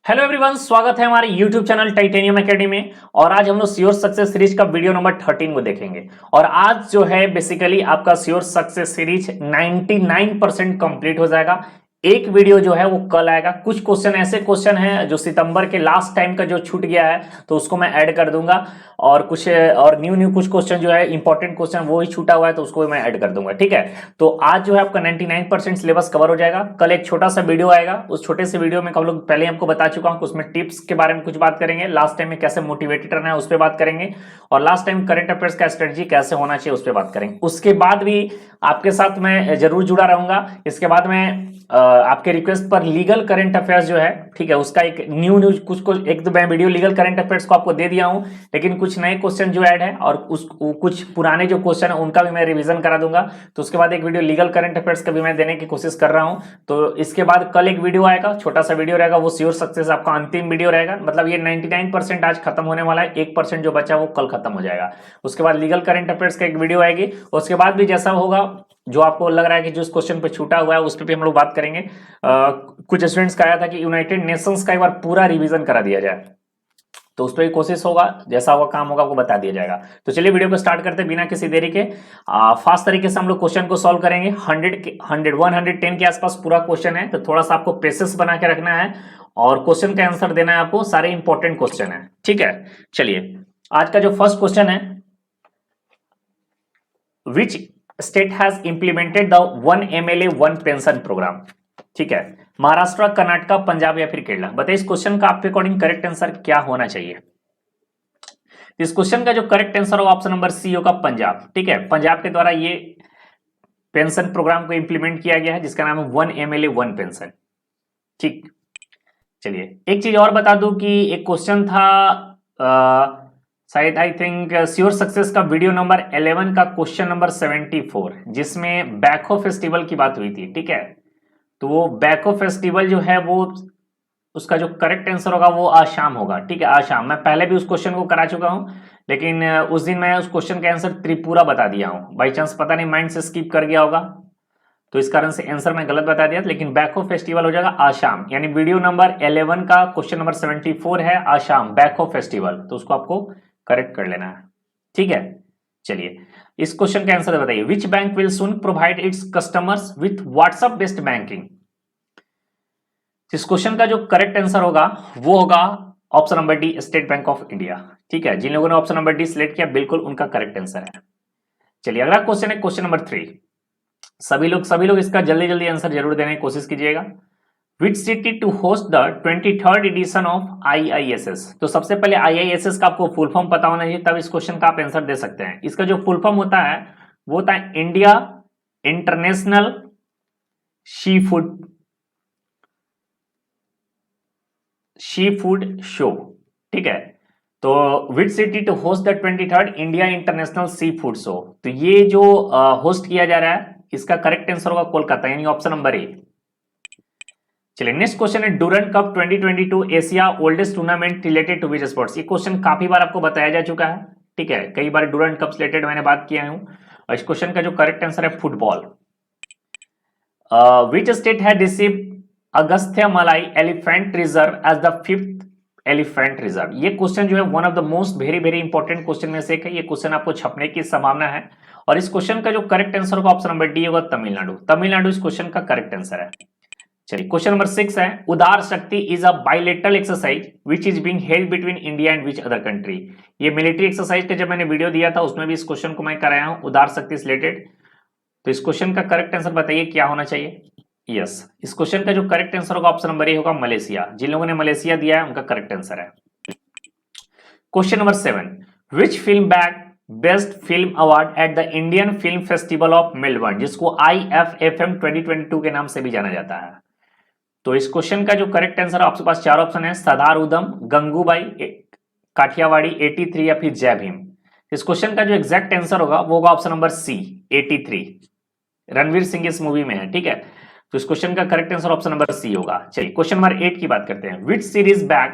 Hello everyone, स्वागत है हमारे यूट्यूब चैनल टाइटेनियम एकेडमी में। और आज हम लोग श्योर सक्सेस सीरीज का वीडियो नंबर 13 को देखेंगे। और आज जो है बेसिकली आपका श्योर सक्सेस सीरीज 99% कंप्लीट हो जाएगा। एक वीडियो जो है वो कल आएगा। कुछ क्वेश्चन ऐसे क्वेश्चन हैं जो सितंबर के लास्ट टाइम का जो छूट गया है तो उसको मैं ऐड कर दूंगा, और कुछ और न्यू कुछ क्वेश्चन जो है इंपॉर्टेंट क्वेश्चन वो ही छूटा हुआ है तो उसको मैं ऐड कर दूंगा। ठीक है, तो आज जो है आपका 99% सिलेबस कवर हो जाएगा। कल एक छोटा सा वीडियो आएगा, उस छोटे से वीडियो में हम लोग पहले आपको बता चुका हूं, उसमें टिप्स के बारे में कुछ बात करेंगे, लास्ट टाइम में कैसे मोटिवेटेड रहना है उस पर बात करेंगे, और लास्ट टाइम करंट अफेयर्स का स्ट्रेटजी कैसे होना चाहिए उस पर बात करेंगे। उसके बाद भी आपके साथ मैं जरूर जुड़ा रहूंगा। इसके बाद में आपके रिक्वेस्ट पर लीगल करंट अफेयर्स जो है, ठीक है, उसका एक न्यूज कुछ एक तो मैं वीडियो लीगल करंट अफेयर्स को आपको दे दिया हूं, लेकिन कुछ नए क्वेश्चन जो ऐड है और कुछ पुराने जो क्वेश्चन है उनका भी मैं रिवीजन करा दूंगा। तो उसके बाद एक वीडियो लीगल करंट अफेयर्स का भी मैं देने की कोशिश कर रहा हूं। तो इसके बाद कल एक वीडियो आएगा, छोटा सा वीडियो रहेगा, वो श्योर सक्सेस आपका अंतिम वीडियो रहेगा। मतलब ये 99% आज खत्म होने वाला है, 1% जो बचा वो कल खत्म हो जाएगा। उसके बाद लीगल करंट अफेयर्स का एक वीडियो आएगी। उसके बाद भी जैसा होगा, जो आपको लग रहा है कि जो क्वेश्चन पे छूटा हुआ है उस पर भी हम लोग बात करेंगे। कुछ स्टूडेंट्स का आया था कि यूनाइटेड नेशंस का एक बार पूरा रिवीजन करा दिया जाए, तो उस पर भी कोशिश होगा, जैसा होगा काम होगा आपको बता दिया जाएगा। तो चलिए वीडियो को स्टार्ट करते हैं बिना किसी देरी के। फास्ट तरीके से हम लोग क्वेश्चन को सॉल्व करेंगे। 110 के आसपास पूरा क्वेश्चन है, तो थोड़ा सा आपको पेशेंस बना के रखना है और क्वेश्चन का आंसर देना है आपको। सारे इंपॉर्टेंट क्वेश्चन है, ठीक है। चलिए, आज का जो फर्स्ट क्वेश्चन है, which state has implemented the 1 MLA 1 pension program. ठीक है, महाराष्ट्र, कर्नाटक, पंजाब या फिर केरला। बताइए इस क्वेश्चन का आपके अकॉर्डिंग करेक्ट आंसर क्या होना चाहिए। इस क्वेश्चन का जो करेक्ट आंसर होगा ऑप्शन नंबर सी होगा, पंजाब। ठीक है, पंजाब के द्वारा ये पेंशन प्रोग्राम को इंप्लीमेंट किया गया है जिसका नाम है 1 MLA 1 पेंशन। ठीक, चलिए एक चीज और बता दूं कि एक क्वेश्चन था शायद आई थिंक श्योर सक्सेस का वीडियो नंबर 11 का क्वेश्चन नंबर 74, जिसमें बैको फेस्टिवल की बात हुई थी। ठीक है, तो वो बैको फेस्टिवल जो है वो उसका जो करेक्ट आंसर होगा वो आसाम होगा। ठीक है, आसाम। मैं पहले भी उस क्वेश्चन को करा चुका हूं, लेकिन उस दिन मैं उस क्वेश्चन का आंसर त्रिपुरा बता दिया हूं, बाई चांस पता नहीं माइंड से स्किप कर गया होगा, तो इस कारण से आंसर मैं गलत बता दिया। लेकिन बैको फेस्टिवल हो जाएगा आसाम, यानी वीडियो नंबर 11 का क्वेश्चन नंबर 74 है आसाम बैको फेस्टिवल, तो उसको आपको करेक्ट कर लेना है। ठीक है, चलिए इस क्वेश्चन का आंसर बताइए। Which bank will soon provide its customers with WhatsApp based banking. इस क्वेश्चन का जो करेक्ट आंसर होगा वो होगा option number D, state bank of India. ठीक है, जिन लोगों ने ऑप्शन नंबर डी सिलेक्ट किया बिल्कुल उनका करेक्ट आंसर है। चलिए अगला क्वेश्चन है क्वेश्चन नंबर 3। सभी लोग इसका जल्दी जल्दी आंसर जरूर देने की कोशिश कीजिएगा। Which city to host the 23rd edition of IISS। तो सबसे पहले IISS का आपको फुल फॉर्म पता होना चाहिए, तब इस क्वेश्चन का आप आंसर दे सकते हैं। इसका जो फुल फॉर्म होता है वो होता है India international sea food show. ठीक है, तो which city to host the 23rd India international sea food show. तो ये जो होस्ट किया जा रहा है इसका करेक्ट आंसर होगा कोलकाता, यानी ऑप्शन नंबर ए। चलिए नेक्स्ट क्वेश्चन है Durand cup 2022 Asia oldest tournament related to which sports. ये क्वेश्चन काफी बार आपको बताया जा चुका है। ठीक है, कई बार डूरंट कप रिलेटेड मैंने बात किया हूं, और इस क्वेश्चन का जो करेक्ट आंसर है football. Which state had received Agasthya Malai elephant reserve as the 5th elephant reserve. ये क्वेश्चन जो है one of the most very important question में से एक है। ये क्वेश्चन आपको छपने की संभावना है, और इस क्वेश्चन का जो करेक्ट आंसर होगा ऑप्शन नंबर डी होगा, तमिलनाडु इस क्वेश्चन का करेक्ट आंसर है। चलिए क्वेश्चन नंबर 6 है उदार शक्ति is a bilateral exercise which is being held between India and which other country. ये मिलिट्री एक्सरसाइज का जब मैंने वीडियो दिया था उसमें भी इस क्वेश्चन को मैं कराया हूं, उदार शक्ति से रिलेटेड। तो इस क्वेश्चन का करेक्ट आंसर बताइए क्या होना चाहिए। यस, इस क्वेश्चन का जो करेक्ट आंसर होगा ऑप्शन नंबर ए होगा, मलेशिया। जिन लोगों ने मलेशिया दिया है उनका करेक्ट आंसर है। Question number 7, which film bag best film award at the Indian film festival of Melbourne, जिसको IFFM 2022 के नाम से भी जाना जाता है। तो इस क्वेश्चन का जो करेक्ट आंसर है आपके पास 4 ऑप्शन है, सदार उदम, गंगूबाई, काठियावाड़ी, 83 या फिर जय भीम। इस क्वेश्चन का जो एग्जैक्ट आंसर होगा वो होगा option number C, 83। Ranveer Singh इस मूवी में है। ठीक है, तो इस क्वेश्चन का correct answer option number C होगा। चलिए क्वेश्चन नंबर 8 की बात करते हैं। Which series bag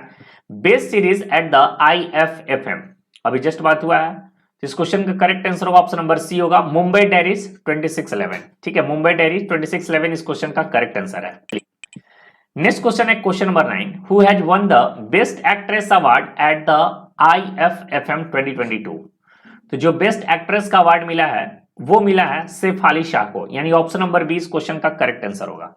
best series at the IFFM। अभी जस्ट बात हुआ है, तो इस क्वेश्चन का करेक्ट आंसर होगा ऑप्शन नंबर सी होगा, मुंबई डायरीज 2611। ठीक है, मुंबई डायरीज 2611 इस क्वेश्चन का करेक्ट आंसर है। नेक्स्ट क्वेश्चन है question number 9, who has won the best actress award at the IFFM 2022। तो जो बेस्ट एक्ट्रेस का अवार्ड मिला है वो मिला है सैफ अली शाह को, यानी ऑप्शन नंबर 20 क्वेश्चन का करेक्ट आंसर होगा।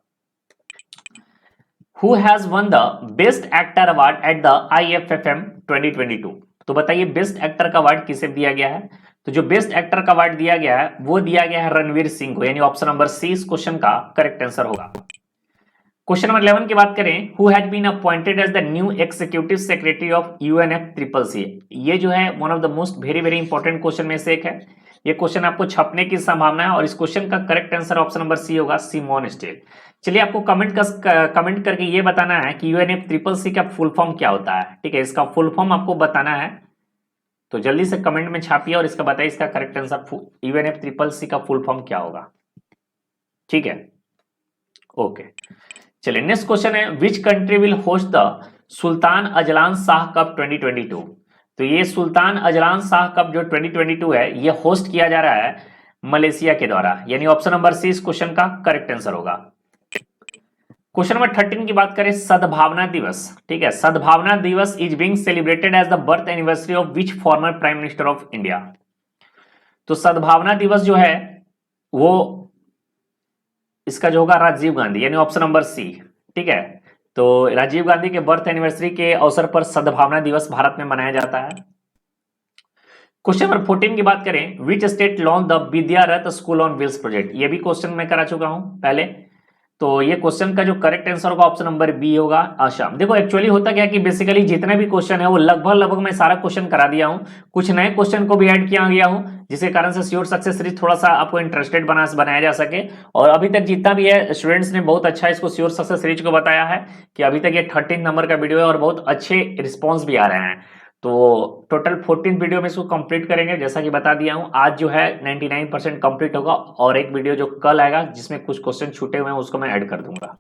Who has won the best actor award at the IFFM 2022। तो बताइए बेस्ट एक्टर का अवार्ड किसे दिया गया है? तो जो बेस्ट एक्टर का अवार्ड दिया गया है वो दिया गया है रणवीर सिंह को, यानी ऑप्शन नंबर सी इस क्वेश्चन का करेक्ट आंसर होगा। क्वेश्चन नंबर 11 की बात करें, who has been appointed as the new executive secretary of UNFCCC। ये जो है one of the most very very important question में से एक है। ये क्वेश्चन आपको छपने की संभावना है और इस क्वेश्चन का correct answer option number C होगा, सिमोन स्टेल। चलिए आपको कमेंट करके ये बताना है कि UNFCCC का फुल फॉर्म क्या होता है। ठीक है, इसका फुल फॉर्म आपको बताना है, तो जल्दी से कमेंट में छापिए और इसका बताइए इसका करेक्ट आंसर UNFCCC का फुल फॉर्म क्या होगा। ठीक है, ओके। चलिए नेक्स्ट क्वेश्चन है, which country will host the Sultan Azlan Shah cup 2022। तो ये सुल्तान अजलान शाह कप जो 2022 है ये होस्ट किया जा रहा है मलेशिया के द्वारा, यानी ऑप्शन नंबर सी इस क्वेश्चन का करेक्ट आंसर होगा। क्वेश्चन नंबर 13 की बात करें, सद्भावना दिवस। ठीक है, Sadbhavana Diwas is being celebrated as the birth anniversary of which former prime minister of India. तो सद्भावना दिवस जो है वो इसका जो होगा राजीव गांधी, यानी ऑप्शन नंबर सी। ठीक है, तो राजीव गांधी के बर्थ एनिवर्सरी के अवसर पर सद्भावना दिवस भारत में मनाया जाता है। क्वेश्चन नंबर 14 की बात करें, which state launch the Vidyarath school on wheels project. ये भी क्वेश्चन मैं करा चुका हूं पहले, तो ये क्वेश्चन का जो करेक्ट आंसर होगा ऑप्शन नंबर बी होगा, असम। देखो एक्चुअली होता क्या कि बेसिकली जितने भी क्वेश्चन है वो लगभग मैं सारा क्वेश्चन करा दिया हूं, कुछ नए क्वेश्चन को भी ऐड किया गया हूं जिसके कारण से श्योर सक्सेस सीरीज थोड़ा सा आपको इंटरेस्टेड बनाया जा सके। और अभी तक जितना भी है स्टूडेंट्स ने बहुत अच्छा इसको श्योर सक्सेस सीरीज को बताया है कि अभी तक ये 13 नंबर का वीडियो है और बहुत अच्छे रिस्पॉन्स भी आ रहे हैं। तो टोटल 14 वीडियो में इसको कंप्लीट करेंगे, जैसा कि बता दिया हूं। आज जो है 99% कंप्लीट होगा और एक वीडियो जो कल आएगा जिसमें कुछ क्वेश्चन छूटे हुए हैं उसको मैं ऐड कर दूंगा।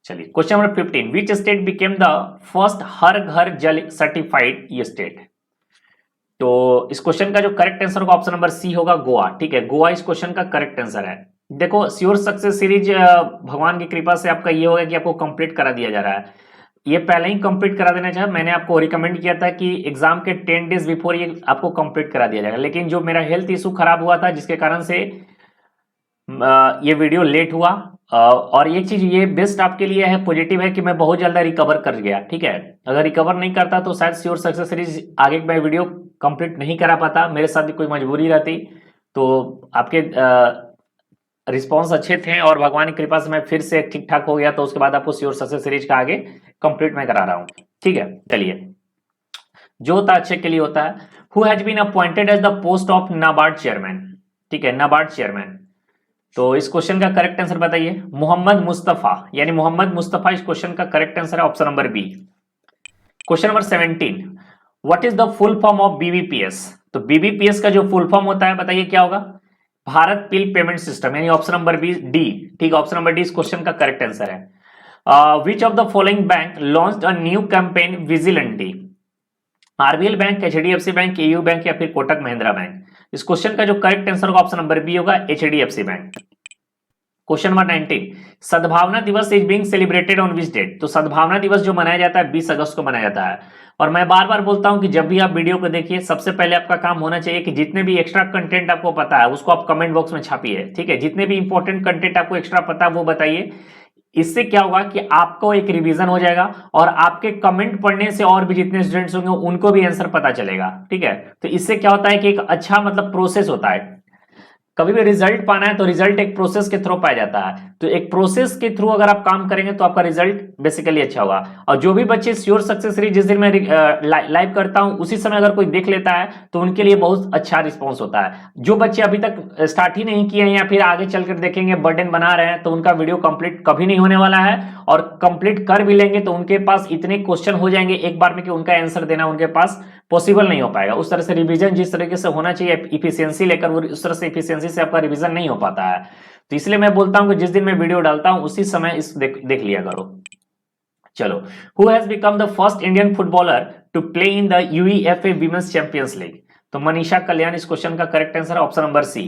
चलिए question number 15, which state became the first Har Ghar Jal certified ये स्टेट। तो इस क्वेश्चन का जो करेक्ट आंसर होगा ऑप्शन नंबर सी होगा, गोवा। ठीक है, गोवा इस क्वेश्चन का करेक्ट आंसर है। देखो श्योर सक्सेस सीरीज भगवान की कृपा से आपका ये होगा कि आपको कंप्लीट करा दिया जा रहा है। ये पहले ही कंप्लीट करा देना चाहिए, मैंने आपको रिकमेंड किया था कि एग्जाम के 10 डेज बिफोर ये आपको कंप्लीट करा दिया जाएगा, लेकिन जो मेरा हेल्थ इशू खराब हुआ था जिसके कारण से ये वीडियो लेट हुआ। और एक चीज ये बेस्ट आपके लिए है, पॉजिटिव है कि मैं बहुत जल्द रिकवर कर गया। ठीक है, अगर रिकवर नहीं करता तो शायद श्योर सक्सेस सीरीज आगे मैं वीडियो कंप्लीट नहीं करा पाता, मेरे साथ भी कोई मजबूरी रहती। तो आपके रिस्पॉन्स अच्छे थे और भगवान की कृपा से मैं फिर से ठीक ठाक हो गया, तो उसके बाद आपको श्योर सक्सेस सीरीज का आगे कंप्लीट मैं करा रहा हूं। ठीक है, चलिए जो होता है अच्छे के लिए होता है। Who has been appointed as the post of NABARD chairman. ठीक है, नाबार्ड चेयरमैन। तो इस क्वेश्चन का करेक्ट आंसर बताइए, मोहम्मद मुस्तफा, यानी मोहम्मद मुस्तफा इस क्वेश्चन का करेक्ट आंसर है, option number B. Question number 17, what is the full form of BBPS। तो BBPS का जो फुल फॉर्म होता है बताइए क्या होगा, भारत बिल पेमेंट सिस्टम, यानी ऑप्शन नंबर बी डी। ठीक है, ऑप्शन नंबर डी इस क्वेश्चन का करेक्ट आंसर है। Which of the following bank launched a new campaign vigil aunty. RBL bank, HDFC bank, AU bank या फिर कोटक महिंद्रा बैंक। इस क्वेश्चन का जो करेक्ट आंसर होगा ऑप्शन नंबर बी होगा, HDFC bank. Question number 19, Sadbhavana Diwas is being celebrated on which date. तो सद्भावना दिवस जो मनाया जाता है 20 अगस्त को मनाया जाता है। और मैं बार बार बोलता हूं कि जब भी आप वीडियो को देखिए सबसे पहले आपका काम होना चाहिए कि जितने भी एक्स्ट्रा कंटेंट आपको पता है उसको आप कमेंट बॉक्स में छापिए। ठीक है, जितने भी इंपॉर्टेंट कंटेंट आपको एक्स्ट्रा पता है वो बताइए। इससे क्या होगा कि आपको एक रिवीजन हो जाएगा और आपके कमेंट पढ़ने से और भी जितने स्टूडेंट्स होंगे उनको भी आंसर पता चलेगा। ठीक है, तो इससे क्या होता है कि एक अच्छा मतलब प्रोसेस होता है। कभी भी रिजल्ट पाना है तो रिजल्ट एक प्रोसेस के थ्रू पाया जाता है, तो एक प्रोसेस के थ्रू अगर आप काम करेंगे तो आपका रिजल्ट बेसिकली अच्छा होगा। और जो भी बच्चे श्योर सक्सेस सीरीज जिस दिन मैं लाइव करता हूं उसी समय अगर कोई देख लेता है तो उनके लिए बहुत अच्छा रिस्पॉन्स होता है। जो बच्चे अभी तक स्टार्ट ही नहीं किए हैं या फिर आगे चलकर देखेंगे बर्डन बना रहे हैं तो उनका वीडियो कंप्लीट कभी नहीं होने वाला है, और कंप्लीट कर भी लेंगे तो उनके पास इतने क्वेश्चन हो जाएंगे एक बार में कि उनका आंसर देना उनके पास पॉसिबल नहीं हो पाएगा। उस तरह से रिवीजन जिस तरीके से होना चाहिए इफिशियंसी लेकर, वो उस तरह से इफिशियंसी से आपका रिवीजन नहीं हो पाता है। तो इसलिए मैं बोलता हूं कि जिस दिन मैं वीडियो डालता हूं उसी समय इस देख लिया करो। चलो, who has become the first Indian footballer to play in the UEFA women's champions league. तो मनीषा कल्याण इस क्वेश्चन का करेक्ट आंसर है, ऑप्शन नंबर सी।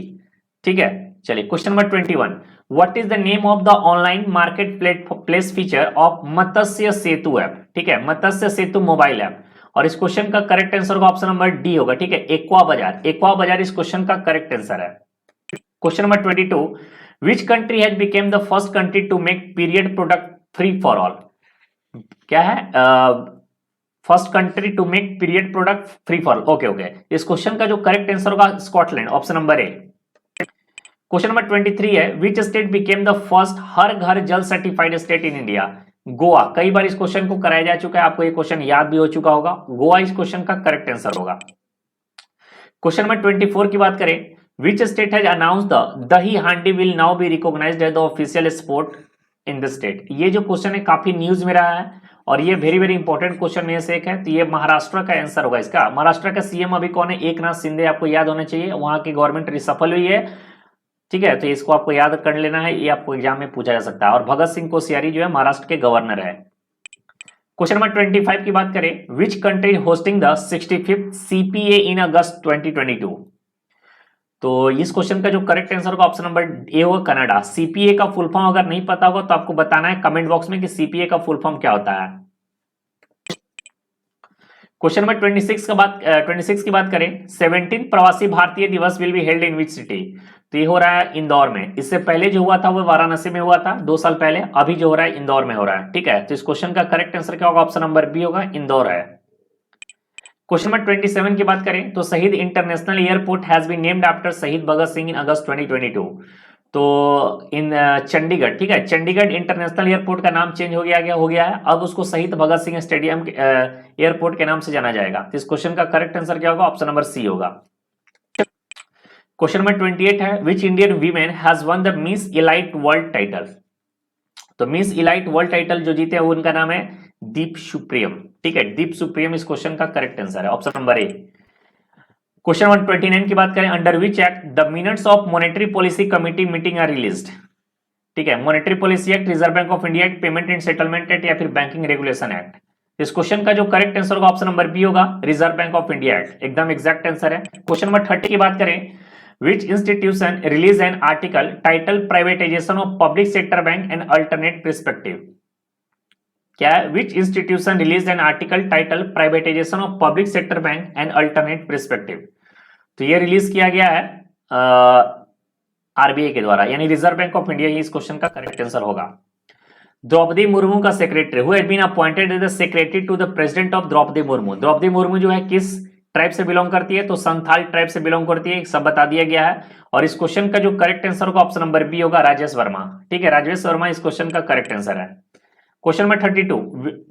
ठीक है, चलिए question number 21, what is the name of the online market place feature of Matsya Setu app? ठीक है, मत्स्य सेतु mobile app. और इस क्वेश्चन का करेक्ट आंसर होगा ऑप्शन नंबर डी होगा। ठीक है, एक्वा बाजार, एक्वा बाजार इस क्वेश्चन का करेक्ट आंसर है। Question number 22, which country has became the first country to make period product free for all? क्या है? First country to make period product free for all. Okay okay, इस question का जो correct answer होगा Scotland, option number A. Question number 23 है, which state became the first Har Ghar Jal certified state in India? Goa. कई बार इस क्वेश्चन को कराया जा चुका है, आपको ये क्वेश्चन याद भी हो चुका होगा। गोवा इस क्वेश्चन का करेक्ट आंसर होगा। क्वेश्चन नंबर 24 की बात करें, which state has announce the Dahi Handi will now be recognized as the official sport in the state? ये जो क्वेश्चन है काफी न्यूज में रहा है और ये वेरी वेरी इंपॉर्टेंट क्वेश्चन में से एक है। तो ये महाराष्ट्र का आंसर होगा इसका। महाराष्ट्र का सीएम अभी कौन है? एकनाथ शिंदे, आपको याद होना चाहिए। वहां की गवर्नमेंट रिसफल हुई है। ठीक है, तो इसको आपको याद कर लेना है, ये आपको एग्जाम में पूछा जा सकता है। और भगत सिंह कोश्यारी जो है महाराष्ट्र के गवर्नर है। क्वेश्चन नंबर 25 की बात करें, which country hosting the 65th CPA in August 2022? तो इस क्वेश्चन का जो करेक्ट आंसर होगा ऑप्शन नंबर ए होगा कनाडा। सीपीए का फुल फॉर्म अगर नहीं पता होगा तो आपको बताना है कमेंट बॉक्स में कि सीपीए का फुल फॉर्म क्या होता है। क्वेश्चन नंबर 26 की बात करें, 17 प्रवासी भारतीय दिवस will be held in which city? तो ये हो रहा है इंदौर में। इससे पहले जो हुआ था वो वाराणसी में हुआ था 2 साल पहले। अभी जो हो रहा है इंदौर में हो रहा है। ठीक है, तो इस क्वेश्चन का करेक्ट आंसर क्या होगा? ऑप्शन नंबर बी होगा, इंदौर है। क्वेश्चन नंबर 27 की बात करें तो Shaheed international airport has been named after Shaheed Bhagat Singh in August 2022। तो इन चंडीगढ़, ठीक है, चंडीगढ़ इंटरनेशनल एयरपोर्ट का नाम चेंज हो गया है। अब उसको शहीद भगत सिंह स्टेडियम एयरपोर्ट के नाम से जाना जाएगा। तो इस क्वेश्चन का करेक्ट आंसर क्या होगा? ऑप्शन नंबर सी होगा। क्वेश्चन नंबर 28 है, which Indian women has won the miss elite world title? तो मिस इलाइट वर्ल्ड टाइटल जो जीते हैं उनका नाम है दीप सुप्रियम। ठीक है, दीप सुप्रियम इस क्वेश्चन का करेक्ट आंसर है, option number A. Question number 29 की बात करें, under which act the minutes of monetary policy committee meeting are released? ठीक है, monetary policy act, reserve bank of India act, payment and settlement act या फिर banking regulation act? इस question का जो करेक्ट आंसर होगा ऑप्शन नंबर बी होगा, reserve bank of India act. एकदम एग्जैक्ट आंसर है। क्वेश्चन नंबर 30 की बात करें, which institution release an article titled privatization of public sector bank and alternate perspective? क्या है? which institution released an article titled privatization of public sector bank and alternate perspective? तो ये release किया गया है आरबीआई के द्वारा, यानी रिजर्व बैंक ऑफ इंडिया। इस क्वेश्चन का करेक्ट आंसर होगा। द्रौपदी मुर्मू का secretary who has been appointed as the secretary to the president of Droupadi Murmu. Droupadi Murmu जो है किस ट्राइब से बिलोंग करती है? तो संथाल ट्राइब से बिलोंग करती है, सब बता दिया गया है। और इस क्वेश्चन का जो करेक्ट आंसर होगा ऑप्शन नंबर बी होगा, राजेश वर्मा। ठीक है, राजेश वर्मा इस क्वेश्चन का करेक्ट आंसर है। Question number 32,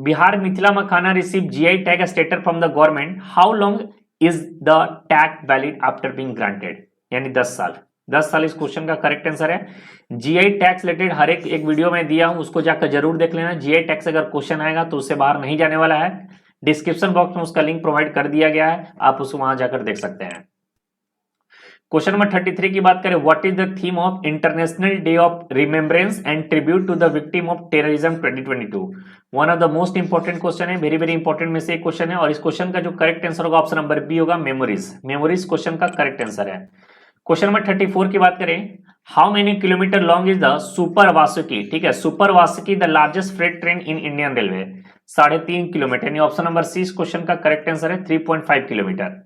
Bihar Mithila makhana receive GI tag status from the government, how long is the tag valid after being granted? यानी 10 साल। 10 साल इस क्वेश्चन का करेक्ट आंसर है। जीआई टैक्स रिलेटेड हर एक वीडियो में दिया हूं, उसको जाकर जरूर देख लेना। जीआई टैक्स अगर क्वेश्चन आएगा तो उससे बाहर नहीं जाने वाला है। डिस्क्रिप्शन बॉक्स में उसका लिंक प्रोवाइड कर दिया गया है, आप उसको वहां जाकर देख सकते हैं। क्वेश्चन नंबर 33 की बात करें, what is the theme of international day of remembrance and tribute to the victim of terrorism 2022? One of the most important question है, वेरी वेरी इंपॉर्टेंट में से एक क्वेश्चन है। और इस क्वेश्चन का जो करेक्ट आंसर होगा ऑप्शन नंबर बी होगा, मेमोरीज। मेमोरीज क्वेश्चन का करेक्ट आंसर है। क्वेश्चन नंबर 34 की बात करें, how many kilometre long is the super Vasuki? ठीक है, super Vasuki the largest freight train in Indian railway, 3.5 kilometre, यानी ऑप्शन नंबर सी इस क्वेश्चन का करेक्ट आंसर है, 3.5 किलोमीटर।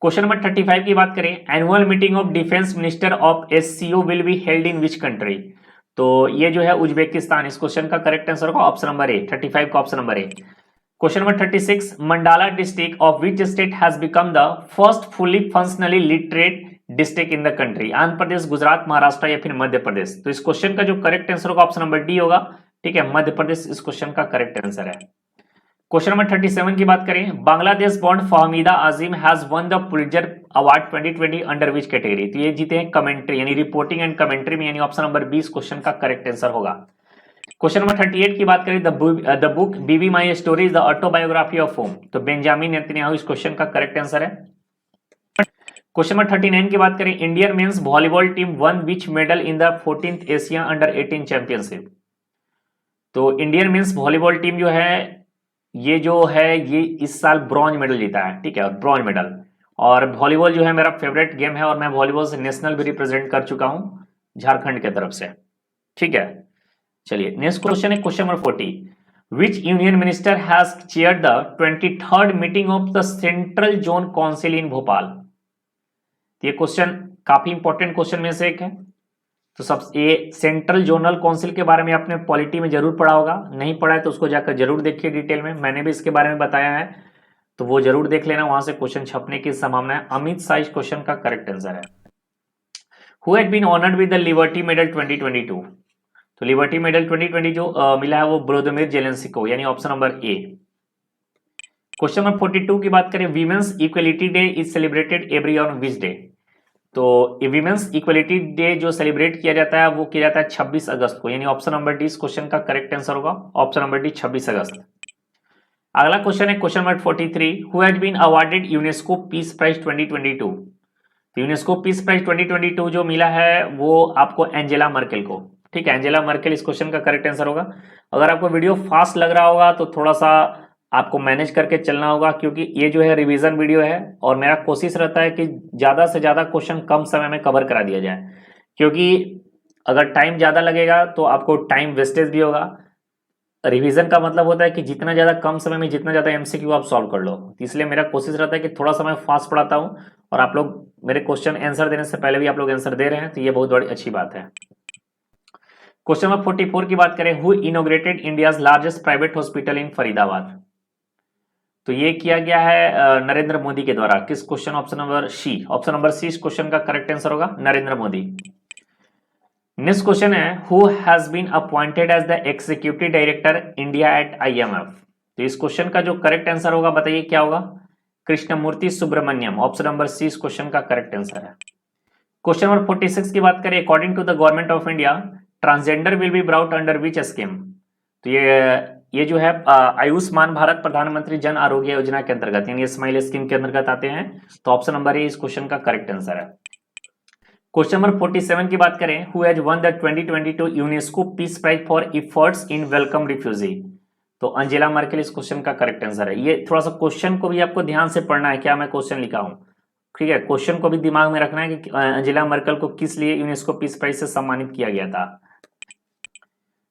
क्वेश्चन नंबर 35 की बात करें, annual meeting of defence minister of SCO will be held in which country? तो ये जो है उज्बेकिस्तान। इस क्वेश्चन का करेक्ट आंसर होगा ऑप्शन नंबर ए, 35 का option number A. Question number 36, Mandla district of which state has become the first fully functionally literate district in the country? Andhra Pradesh, Gujarat, Maharashtra या फिर मध्य प्रदेश? तो इस क्वेश्चन का जो करेक्ट आंसर होगा ऑप्शन नंबर डी होगा। ठीक है, मध्य प्रदेश इस क्वेश्चन का करेक्ट आंसर है। क्वेश्चन नंबर 37 की बात करें, Bangladesh bond Fahmida Azim has won the Pulitzer award 2020 under which category? तो ये जीते हैं कमेंट्री, यानी रिपोर्टिंग एंड कमेंट्री में, यानी ऑप्शन नंबर 20 क्वेश्चन का करेक्ट आंसर होगा। क्वेश्चन नंबर 38 की बात करें, the book Bibi my story is the autobiography of whom? तो बेंजामिन नेतन्याहू इस क्वेश्चन का करेक्ट आंसर है। क्वेश्चन नंबर 39 की बात करें, Indian men's volleyball team won which medal in the 14th Asia under 18 championship? तो इंडियन मेंस वॉलीबॉल टीम जो है ये इस साल ब्रॉन्ज मेडल जीता है। ठीक है, ब्रॉन्ज मेडल। और वॉलीबॉल जो है मेरा फेवरेट गेम है और मैं वॉलीबॉल से नेशनल भी रिप्रेजेंट कर चुका हूं। झारखंड के तरफ से, ठीक है। चलिए नेक्स्ट क्वेश्चन है question number 40, which union minister has chaired the 23rd meeting of the central zone council in Bhopal. ये क्वेश्चन काफी इंपॉर्टेंट क्वेश्चन में से एक है। तो सब ये सेंट्रल जोनल काउंसिल के बारे में आपने पॉलिटी में जरूर पढ़ा होगा, नहीं पढ़ा है तो उसको जाकर जरूर देखिए डिटेल में, मैंने भी इसके बारे में बताया है, तो वो जरूर देख लेना, वहां से क्वेश्चन छपने की संभावना है। अमित शाह इस क्वेश्चन का करेक्ट आंसर है। Who had been honoured with the Liberty Medal 2022। तो लिबर्टी मेडल 2020 जो मिला है वो व्लादिमीर जेलेंस्की को, यानी option number A. Question number 42 की बात करें, women's equality day is celebrated every on which day. तो वीमेंस इक्वलिटी डे जो सेलिब्रेट किया जाता है वो किया जाता है 26 अगस्त को, यानी ऑप्शन नंबर डी इस क्वेश्चन का करेक्ट आंसर होगा, ऑप्शन नंबर डी 26 अगस्त। अगला क्वेश्चन है question number 43, who has been awarded UNESCO peace prize 2022। तो यूनेस्को पीस प्राइज 2022 जो मिला है वो आपको एंजेला मर्केल को, ठीक है, एंजेला मर्केल इस क्वेश्चन का करेक्ट आंसर होगा। अगर आपको वीडियो फास्ट लग रहा होगा तो थोड़ा सा आपको मैनेज करके चलना होगा, क्योंकि ये जो है रिवीजन वीडियो है और मेरा कोशिश रहता है कि ज्यादा से ज्यादा क्वेश्चन कम समय में कवर करा दिया जाए, क्योंकि अगर टाइम ज्यादा लगेगा तो आपको टाइम वेस्टेज भी होगा। रिवीजन का मतलब होता है कि जितना ज्यादा कम समय में जितना ज्यादा एमसीक्यू आप सॉल्व कर लो, इसलिए मेरा कोशिश रहता है कि थोड़ा समय फास्ट पढ़ाता हूं और आप लोग मेरे क्वेश्चन आंसर देने से पहले भी आप लोग आंसर दे रहे हैं, तो ये बहुत बड़ी अच्छी बात है। क्वेश्चन नंबर 44 की बात करें, who inaugurated India's largest private hospital in Faridabad. तो ये किया गया है नरेंद्र मोदी के द्वारा। किस question, option number C, option number C इस क्वेश्चन का करेक्ट आंसर होगा, नरेंद्र मोदी। नेक्स्ट क्वेश्चन है, who has been appointed as the executive director India at IMF। तो इस क्वेश्चन का जो करेक्ट आंसर होगा बताइए क्या होगा, Krishnamurthy Subramanian, option number C इस क्वेश्चन का करेक्ट आंसर है। क्वेश्चन नंबर 46 की बात करें, according to the government of India transgender will be brought under which scheme. तो ये जो है आयुष्मान भारत प्रधानमंत्री जन आरोग्य योजना के अंतर्गत, यानी स्माइल स्कीम के अंतर्गत आते हैं, तो ऑप्शन नंबर ए इस क्वेश्चन का करेक्ट आंसर है। क्वेश्चन नंबर 47 की बात करें, who has won the 2022 UNESCO peace prize for efforts in welcome refugee. तो अंजेला मर्केल इस क्वेश्चन का करेक्ट आंसर है। ये थोड़ा सा क्वेश्चन को भी आपको ध्यान से पढ़ना है, क्या मैं क्वेश्चन लिखा हूं, ठीक है, क्वेश्चन को भी दिमाग में रखना है कि अंजेला मर्केल को किस लिए यूनेस्को पीस प्राइज से सम्मानित किया गया था।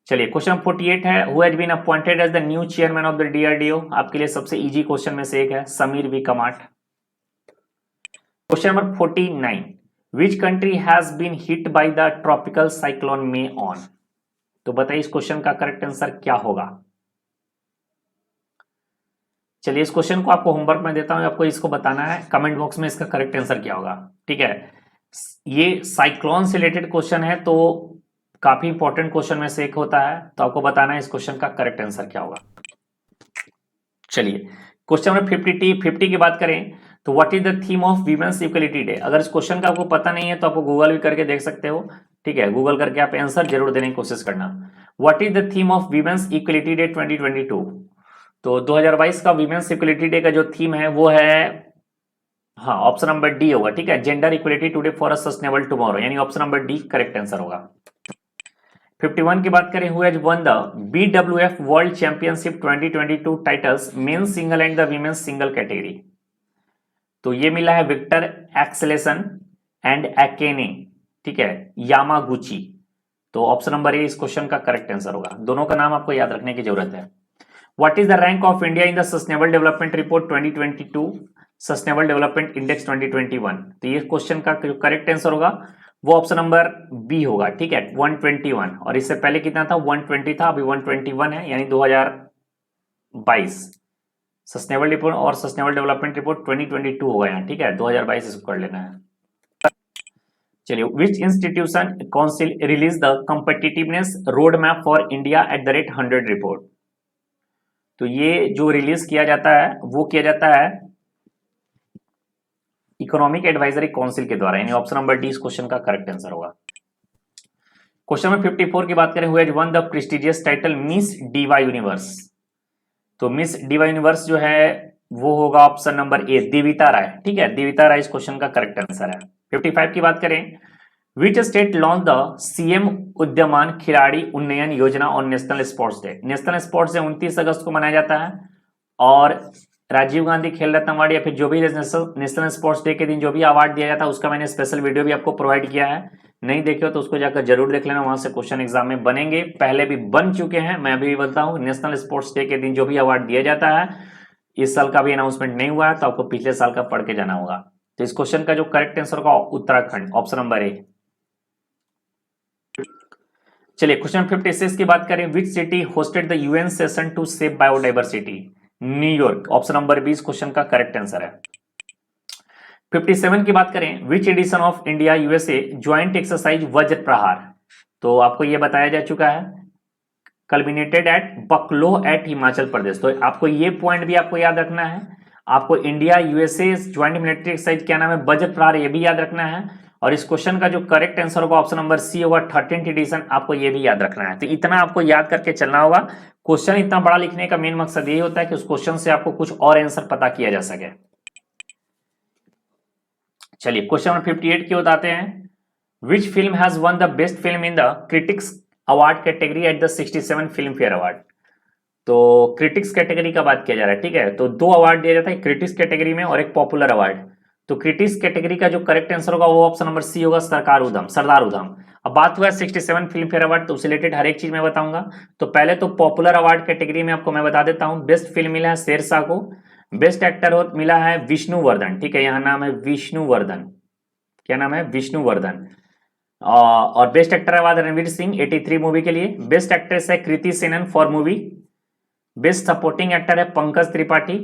चलिए क्वेश्चन 48 है, who has been appointed as the new chairman of the DRDO। आपके लिए सबसे इजी क्वेश्चन में से एक है, Sameer V Kamat. Question number 49, which country has been hit by the tropical cyclone Ma on. तो बताइए इस क्वेश्चन का करेक्ट आंसर क्या होगा। चलिए इस क्वेश्चन को आपको होमवर्क में देता हूं, आपको इसको बताना है कमेंट बॉक्स में इसका करेक्ट आंसर क्या होगा, ठीक है। ये साइक्लोन से रिलेटेड क्वेश्चन है तो काफी इंपॉर्टेंट क्वेश्चन में से एक होता है, तो आपको बताना है इस क्वेश्चन का करेक्ट आंसर क्या होगा। चलिए क्वेश्चन नंबर 50 की बात करें, तो what is the theme of women's equality day. अगर इस क्वेश्चन का आपको पता नहीं है तो आपको गूगल भी करके देख सकते हो, ठीक है, गूगल करके आप आंसर जरूर देने की कोशिश करना। What is the theme of women's equality day 2022। तो 2022 का वीमेंस इक्वलिटी डे का जो थीम है वो है, हाँ, ऑप्शन नंबर डी होगा, ठीक है, gender equality today for a sustainable tomorrow, यानी option number D correct answer होगा। 51 की बात करें, who has won the BWF world championship 2022 titles men single and the women single category. तो ये मिला है विक्टर एक्सेलेसन एंड अकेने, ठीक है, यामागुची। तो ऑप्शन नंबर ए इस क्वेश्चन का करेक्ट आंसर होगा, दोनों का नाम आपको याद रखने की जरूरत है। What is the rank of India in the sustainable development report 2022 sustainable development index 2021। तो ये क्वेश्चन का जो करेक्ट आंसर होगा वो ऑप्शन नंबर बी होगा, ठीक है, 121, और इससे पहले कितना था, 120 था, अभी 121 है, यानी 2022 सस्टेनेबल रिपोर्ट और सस्टेनेबल डेवलपमेंट रिपोर्ट 2022 होगा यहाँ, ठीक है, 2022 इसको कर लेना है। चलिए, विच institution council release the competitiveness road map for India @100 report. तो ये जो रिलीज किया जाता है वो किया जाता है इकोनॉमिक एडवाइजरी काउंसिल के द्वारा, यानी ऑप्शन नंबर डी इस क्वेश्चन का करेक्ट आंसर होगा। क्वेश्चन नंबर 54 की बात करें, who has won the prestigious title miss diva universe. तो मिस डिवा यूनिवर्स जो है वो होगा ऑप्शन नंबर ए, देविता राय, ठीक है, देविता राय इस क्वेश्चन का करेक्ट आंसर है। 55 की बात करें, which state launch the CM उद्यमान खिलाड़ी उन्नयन योजना on national sports day. National sports day 29 अगस्त को मनाया जाता है, और राजीव गांधी खेल रत्न अवार्ड या फिर जो भी नेशनल स्पोर्ट्स डे के दिन जो भी अवार्ड दिया जाता है उसका मैंने स्पेशल वीडियो भी आपको प्रोवाइड किया है। नहीं देखे हो तो उसको जाकर जरूर देख लेना, वहां से क्वेश्चन एग्जाम में बनेंगे, पहले भी बन चुके हैं। मैं अभी भी बोलता हूँ, नेशनल स्पोर्ट्स डे के दिन जो भी अवार्ड दिया जाता है, इस साल का भी अनाउंसमेंट नहीं हुआ है तो आपको पिछले साल का पढ़ के जाना होगा। तो इस क्वेश्चन का जो करेक्ट आंसर होगा उत्तराखंड, ऑप्शन नंबर ए। चलिए क्वेश्चन 56 की बात करें, which city hosted the UN session to save biodiversity? New York, option number B इस क्वेश्चन का करेक्ट आंसर है। 57 की बात करें, which edition of India USA joint exercise Vajra Prahar? तो आपको यह बताया जा चुका है, culminated at Bakloh at Himachal Pradesh. तो आपको ये पॉइंट भी आपको याद रखना है, आपको India USA joint military exercise क्या नाम है, वज्र प्रहार, ये भी याद रखना है। और इस क्वेश्चन का जो करेक्ट आंसर होगा ऑप्शन नंबर सी होगा, 13th एडिशन, आपको ये भी याद रखना है। तो इतना आपको याद करके चलना होगा। क्वेश्चन इतना बड़ा लिखने का मेन मकसद यही होता है कि उस क्वेश्चन से आपको कुछ और आंसर पता किया जा सके। चलिए क्वेश्चन नंबर 58 की ओर आते हैं, विच film has won the best film in the critics award category at the 67 Filmfare award? तो क्रिटिक्स कैटेगरी का बात किया जा रहा है, ठीक है। तो दो अवार्ड दिया जाता है, क्रिटिक्स कैटेगरी में और एक पॉपुलर अवार्ड। तो क्रिटिक्स कैटेगरी का जो करेक्ट आंसर होगा वो ऑप्शन नंबर सी होगा, सरदार उधम। अब बात हुआ 67 फिल्म फेयर अवार्ड, तो उससे रिलेटेड हर एक चीज मैं बताऊंगा। तो पहले तो पॉपुलर अवार्ड कैटेगरी में आपको मैं बता देता हूं, बेस्ट फिल्म मिला है शेरशाह को, बेस्ट एक्टर मिला है विष्णुवर्धन, ठीक है, यहाँ नाम है विष्णुवर्धन, क्या नाम है, विष्णुवर्धन। और best actor award Ranveer Singh 83 movie के लिए। बेस्ट एक्ट्रेस है Kriti Sanon for movie. Best supporting actor है पंकज त्रिपाठी,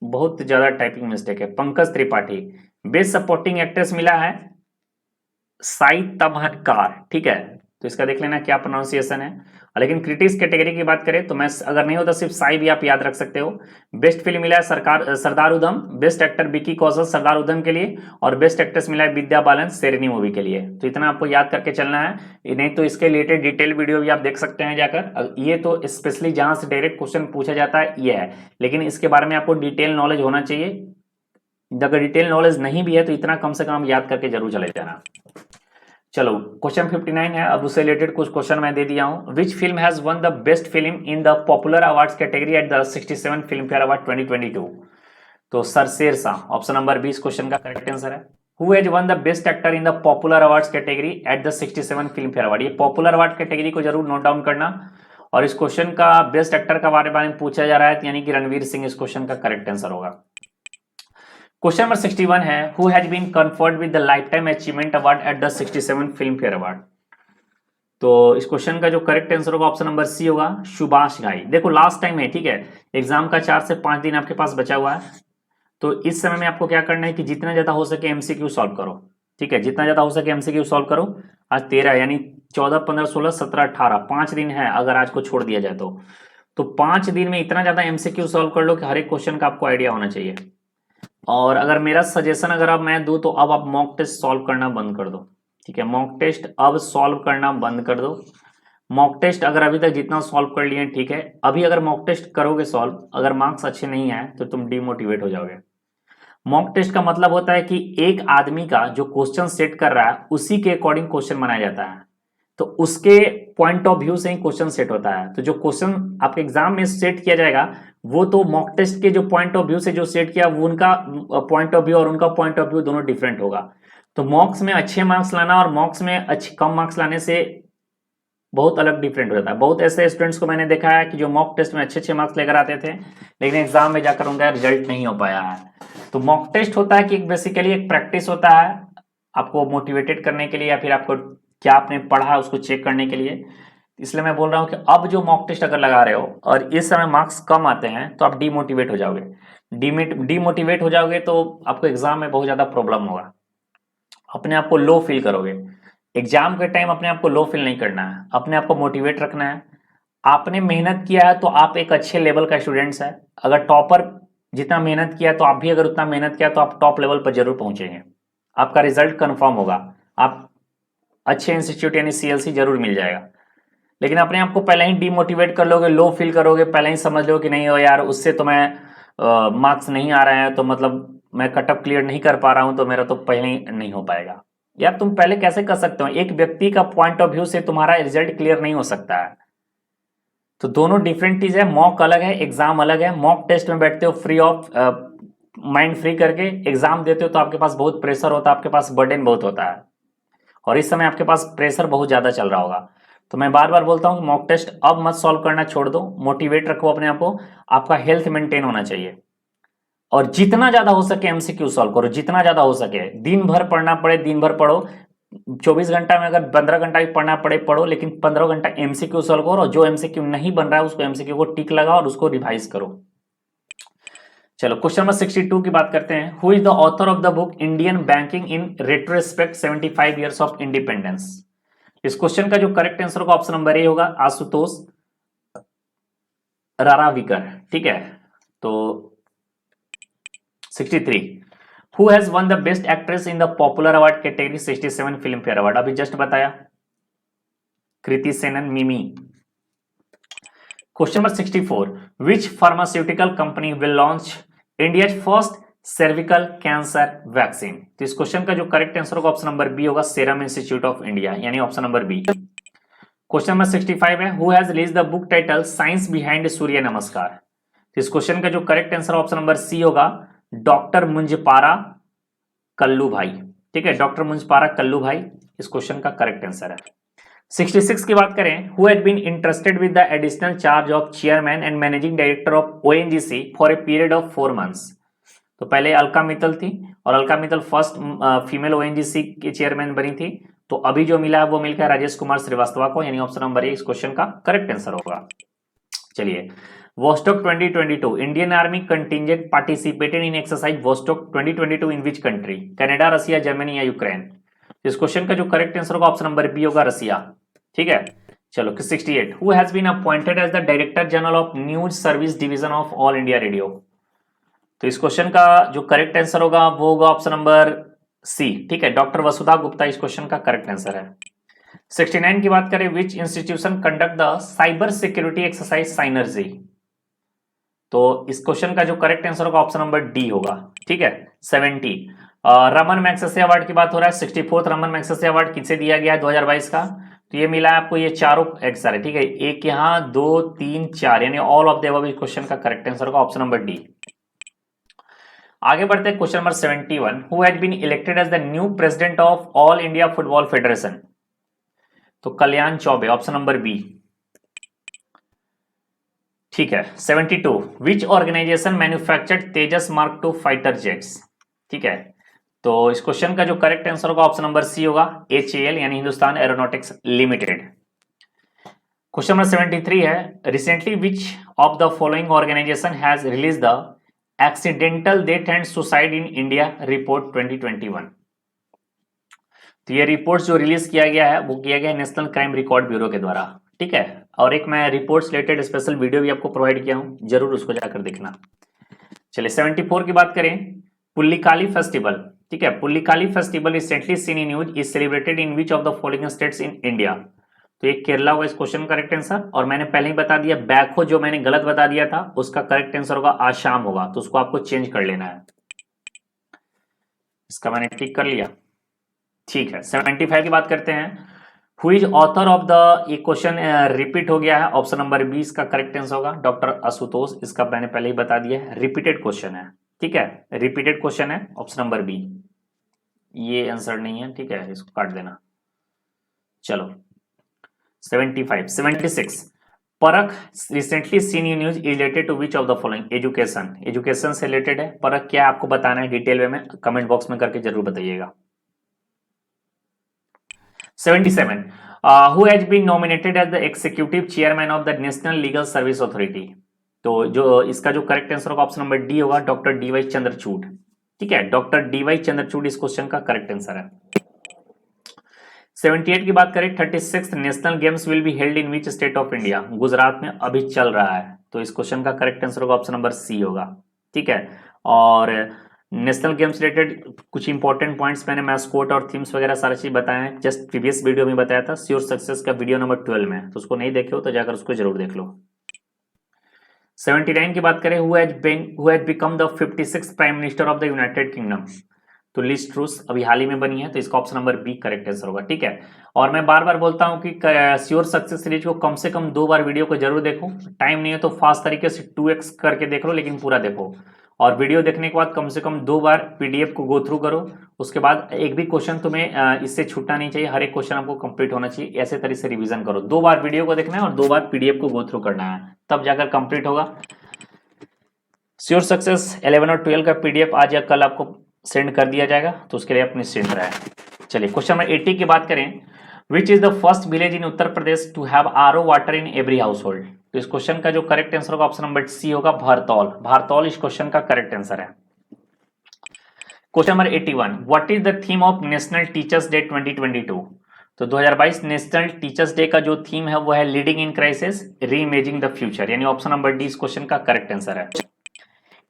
बहुत ज्यादा टाइपिंग मिस्टेक है, Pankaj Tripathi. Best supporting actress मिला है साई तमहनकार, ठीक है, तो इसका देख लेना क्या प्रोनाउंसिएशन है। लेकिन क्रिटिक्स कैटेगरी की बात करें तो मैं अगर नहीं होता सिर्फ साई भी आप याद रख सकते हो। बेस्ट फिल्म मिला है सरदार उधम, बेस्ट एक्टर विकी कौशल सरदार उधम के लिए, और बेस्ट एक्ट्रेस मिला है विद्या बालन शेरनी मूवी के लिए। तो इतना आपको याद करके चलना है, नहीं तो इसके रिलेटेड डिटेल वीडियो भी आप देख सकते हैं जाकर। ये तो स्पेशली जहां से डायरेक्ट क्वेश्चन पूछा जाता है ये है, लेकिन इसके बारे में आपको डिटेल नॉलेज होना चाहिए। अगर डिटेल नॉलेज नहीं भी है तो इतना कम से कम याद करके जरूर चले जाना। चलो क्वेश्चन 59 है, अब उससे रिलेटेड कुछ क्वेश्चन मैं दे दिया हूं। Which film has won the best film in the popular awards category at the 67 Filmfare award 2022? तो sir Shershaah, option number 20 question का करेक्ट आंसर है। Who has won the best actor in the popular awards category at the 67 Filmfare award? ये popular award category को जरूर note down करना। और इस question का बेस्ट एक्टर का बारे में पूछा जा रहा है, यानी कि रणवीर सिंह इस क्वेश्चन का करेक्ट आंसर होगा। क्वेश्चन नंबर 61 है, who has been conferred with the lifetime achievement award at the 67 Filmfare award? तो इस क्वेश्चन का जो करेक्ट आंसर होगा ऑप्शन नंबर सी होगा, सुभाष घाई। देखो लास्ट टाइम है, ठीक है, एग्जाम का 4 से 5 दिन आपके पास बचा हुआ है। तो इस समय में आपको क्या करना है कि जितना ज्यादा हो सके एमसीक्यू सॉल्व करो, ठीक है, जितना ज्यादा हो सके एमसीक्यू सॉल्व करो। आज 13 यानी 14, 15, 16, 17, 18 5 दिन है, अगर आज को छोड़ दिया जाए तो 5 दिन में इतना ज्यादा एमसीक्यू सॉल्व कर लो कि हर एक क्वेश्चन का आपको आइडिया होना चाहिए। और अगर मेरा सजेशन अगर अब मैं दूं तो अब आप मॉक टेस्ट सॉल्व करना बंद कर दो, ठीक है, मॉक टेस्ट अब सॉल्व करना बंद कर दो। मॉक टेस्ट अगर अभी तक जितना सॉल्व कर लिए ठीक है, अभी अगर मॉक टेस्ट करोगे सॉल्व, अगर मार्क्स अच्छे नहीं आए तो तुम डिमोटिवेट हो जाओगे। मॉक टेस्ट का मतलब होता है कि एक आदमी का जो क्वेश्चन सेट कर रहा है उसी के अकॉर्डिंग क्वेश्चन बनाया जाता है, तो उसके पॉइंट ऑफ व्यू से ही क्वेश्चन सेट होता है। तो जो क्वेश्चन आपके एग्जाम में सेट किया जाएगा वो तो मॉक टेस्ट के जो पॉइंट ऑफ व्यू से जो सेट किया वो उनका पॉइंट ऑफ व्यू और उनका पॉइंट ऑफ व्यू दोनों डिफरेंट होगा। तो मॉक्स में अच्छे मार्क्स लाना और मॉक्स में अच्छे कम मार्क्स लाने से बहुत अलग डिफरेंट हो जाता है। बहुत ऐसे स्टूडेंट्स को मैंने देखा है कि जो मॉक टेस्ट में अच्छे मार्क्स लेकर आते थे लेकिन एग्जाम में जाकर उनका रिजल्ट नहीं हो पाया है। तो मॉक टेस्ट होता है कि बेसिकली एक प्रैक्टिस होता है आपको मोटिवेटेड करने के लिए या फिर आपको क्या आपने पढ़ा उसको चेक करने के लिए। इसलिए मैं बोल रहा हूं कि अब जो मॉक टेस्ट अगर लगा रहे हो और इस समय मार्क्स कम आते हैं तो आप डीमोटिवेट हो जाओगे। डीमोटिवेट हो जाओगे तो आपको एग्जाम में बहुत ज्यादा प्रॉब्लम होगा, अपने आप को लो फील करोगे। एग्जाम के टाइम अपने आप को लो फील नहीं करना है, अपने आप को मोटिवेट रखना है। आपने मेहनत किया है तो आप एक अच्छे लेवल का स्टूडेंट्स है। अगर टॉपर जितना मेहनत किया तो आप भी अगर उतना मेहनत किया तो आप टॉप लेवल पर जरूर पहुंचेंगे, आपका रिजल्ट कंफर्म होगा, आप अच्छे इंस्टीट्यूट यानी सीएलसी जरूर मिल जाएगा। लेकिन अपने आप को पहले ही डीमोटिवेट कर लोगे, लो फील करोगे, पहले ही समझ लो कि नहीं हो यार उससे तो मैं मार्क्स नहीं आ रहे हैं तो मतलब मैं कटअप क्लियर नहीं कर पा रहा हूं तो मेरा तो पहले ही नहीं हो पाएगा। यार तुम पहले कैसे कर सकते हो? एक व्यक्ति का पॉइंट ऑफ व्यू से तुम्हारा रिजल्ट क्लियर नहीं हो सकता है। तो दोनों डिफरेंट चीज है, मॉक अलग है, एग्जाम अलग है। मॉक टेस्ट में बैठते हो फ्री ऑफ माइंड फ्री करके, एग्जाम देते हो तो आपके पास बहुत प्रेशर होता है, आपके पास बर्डन बहुत होता है। और इस समय आपके पास प्रेशर बहुत ज्यादा चल रहा होगा। तो मैं बार बार बोलता हूँ कि मॉक टेस्ट अब मत सॉल्व करना छोड़ दो, मोटिवेट रखो अपने आप को, आपका हेल्थ मेंटेन होना चाहिए। और जितना ज्यादा हो सके एमसीक्यू सॉल्व करो, जितना ज्यादा हो सके, दिन भर पढ़ना पड़े दिन भर पढ़ो, 24 घंटा में अगर 15 घंटा भी पढ़ना पड़े पढ़ो, लेकिन 15 घंटा एमसीक्यू सॉल्व करो, और जो एमसीक्यू नहीं बन रहा है उसको एमसीक्यू को टिक लगाओ और उसको रिवाइज करो। चलो क्वेश्चन नंबर 62 की बात करते हैं। Who is the author of the book Indian banking in retrospect 75 years of independence? इस क्वेश्चन का जो करेक्ट आंसर होगा ऑप्शन नंबर ए होगा, आशुतोष राराविकर। ठीक है, तो 63, who has won the best actress in the popular award category 67 Filmfare award? अभी just बताया, कृति सेनन, मिमी। Question number 64, which pharmaceutical company will launch India first cervical cancer vaccine? तो इस क्वेश्चन का जो करेक्ट आंसर होगा ऑप्शन नंबर बी होगा, serum institute of India, यानी option number B. Question number 65 है, who has release the book title science behind Surya Namaskar? तो इस क्वेश्चन का जो correct answer option number C होगा, डॉक्टर मुंजपारा कल्लू भाई। ठीक है, डॉक्टर मुंजपारा कल्लू भाई इस क्वेश्चन का करेक्ट आंसर है। 66 की बात करें, who had been interested with the additional charge of chairman and managing director of ONGC for a period of 4 months? तो पहले अलका मित्तल थी, और Alka Mittal first female ONGC की चेयरमैन बनी थी। तो अभी जो मिला है वो मिलकर राजेश कुमार श्रीवास्तव को, यानी ऑप्शन नंबर ए इस क्वेश्चन का करेक्ट आंसर होगा। चलिए, Vostok 2022 Indian Army contingent participated in exercise Vostok 2022 in which country? Canada, Russia, Germany या यूक्रेन? इस क्वेश्चन का जो करेक्ट आंसर होगा ऑप्शन नंबर बी होगा, रसिया। ठीक है, चलो 68, who has been appointed as the director general of news service division of All India Radio? तो इस क्वेश्चन का जो करेक्ट आंसर होगा वो होगा ऑप्शन नंबर सी। ठीक है, डॉक्टर वसुधा गुप्ता इस क्वेश्चन का करेक्ट आंसर है। 69 की बात करें, विच institution conduct the cyber security exercise synergy? तो इस क्वेश्चन का जो करेक्ट आंसर होगा ऑप्शन नंबर डी होगा। ठीक है, 70, रमन मैग्सेसे अवार्ड की बात हो रहा है। 64th रमन मैग्सेसे अवार्ड किसे दिया गया है 2022 का? तो ये मिला है आपको, ये चारों आंसर है। ठीक है, एक यहाँ, 2, 3, 4, यानी ऑल ऑफ द अबव इस क्वेश्चन का करेक्ट आंसर होगा ऑप्शन नंबर डी। आगे बढ़ते हैं, question number 71, who has been elected as the new president of All India Football Federation? तो Kalyan Chaubey, option number B. ठीक है, 72, which organisation manufactured Tejas mark 2 fighter jets? ठीक है, तो इस क्वेश्चन का जो करेक्ट आंसर होगा ऑप्शन नंबर सी होगा, HAL, यानी Hindustan aeronautics Limited. Question number 73 है, recently which of the following organisation has release the accidental death and suicide in India report 2021? तो ये रिपोर्ट जो रिलीज किया गया है वो किया गया है नेशनल क्राइम रिकॉर्ड ब्यूरो के द्वारा। ठीक है, और एक मैं रिपोर्ट्स रिलेटेड स्पेशल वीडियो भी आपको प्रोवाइड किया हूं, जरूर उसको जाकर देखना। चलिए 74 की बात करें, पुल्लिकाली फेस्टिवल। ठीक है, Pulikali festival recently seen in news is celebrated in which of the following states in India? तो ये केरला होगा इस क्वेश्चन करेक्ट आंसर, और मैंने पहले ही बता दिया, बैकहो जो मैंने गलत बता दिया था उसका करेक्ट आंसर होगा आसाम होगा, तो उसको आपको चेंज कर लेना है। इसका मैंने टिक कर लिया। ठीक है, 75 की बात करते हैं, who is author of the, ये क्वेश्चन रिपीट हो गया है, ऑप्शन नंबर बी इसका करेक्ट आंसर होगा, डॉक्टर आशुतोष। इसका मैंने पहले ही बता दिया है, रिपीटेड क्वेश्चन है। ठीक है, रिपीटेड क्वेश्चन है, ऑप्शन नंबर बी। ये आंसर नहीं है, ठीक है, इसको काट देना। चलो 75, 76, Parakh recently seen in news related to which of the following? Education, education से रिलेटेड है। परख क्या आपको बताना है डिटेल में कमेंट बॉक्स में करके जरूर बताइएगा। 77, who has been nominated as the executive chairman of the National Legal Service Authority? तो जो इसका जो करेक्ट आंसर होगा ऑप्शन नंबर डी होगा, डॉक्टर DY चंद्रचूड़। ठीक है, डॉक्टर DY चंद्रचूड़ इस क्वेश्चन का करेक्ट आंसर है। 78 की बात करें, 36th national games will be held in which state of India? Gujarat में अभी चल रहा है, तो इस क्वेश्चन का करेक्ट आंसर होगा ऑप्शन नंबर सी होगा। ठीक है, और नेशनल गेम्स रिलेटेड कुछ इंपॉर्टेंट पॉइंट्स मैंने मैस्कोट और थीम्स वगैरह सारी चीज बताए हैं, जस्ट प्रीवियस वीडियो में बताया था, श्योर सक्सेस का वीडियो नंबर 12 में, तो उसको नहीं देखे हो तो जाकर उसको जरूर देख लो। 79 की बात करें, who has become the 56th prime minister of the United Kingdom? तो लिज ट्रूस अभी हाल ही में बनी है, तो इसका option number B correct answer होगा। ठीक है, और मैं बार बार बोलता हूं कि श्योर सक्सेस सीरीज को कम से कम 2 बार वीडियो को जरूर देखो, टाइम नहीं है तो फास्ट तरीके से 2x करके देख लो, लेकिन पूरा देखो। और वीडियो देखने के बाद कम से कम 2 बार पीडीएफ को गो थ्रू करो। उसके बाद एक भी क्वेश्चन तुम्हें इससे छूटना नहीं चाहिए, हर एक क्वेश्चन आपको कंप्लीट होना चाहिए। ऐसे तरीके से रिवीजन करो, 2 बार वीडियो को देखना है और 2 बार पीडीएफ को गो थ्रू करना है, तब जाकर कंप्लीट होगा। श्योर सक्सेस 11 और 12 का पीडीएफ आज या कल आपको सेंड कर दिया जाएगा, तो उसके लिए आप निश्चिंत रहे। चलिए क्वेश्चन नंबर 80 की बात करें, which is the first village in Uttar Pradesh to have RO water in every household. तो इस क्वेश्चन का जो करेक्ट आंसर होगा ऑप्शन नंबर सी होगा, भारतौल। भारतौल इस क्वेश्चन का करेक्ट आंसर है। Question number 81, what is the theme of national teachers day 2022। तो 2022 नेशनल टीचर्स डे का जो थीम है वो है leading in crisis reimagining the future, यानी ऑप्शन नंबर डी इस क्वेश्चन का करेक्ट आंसर है।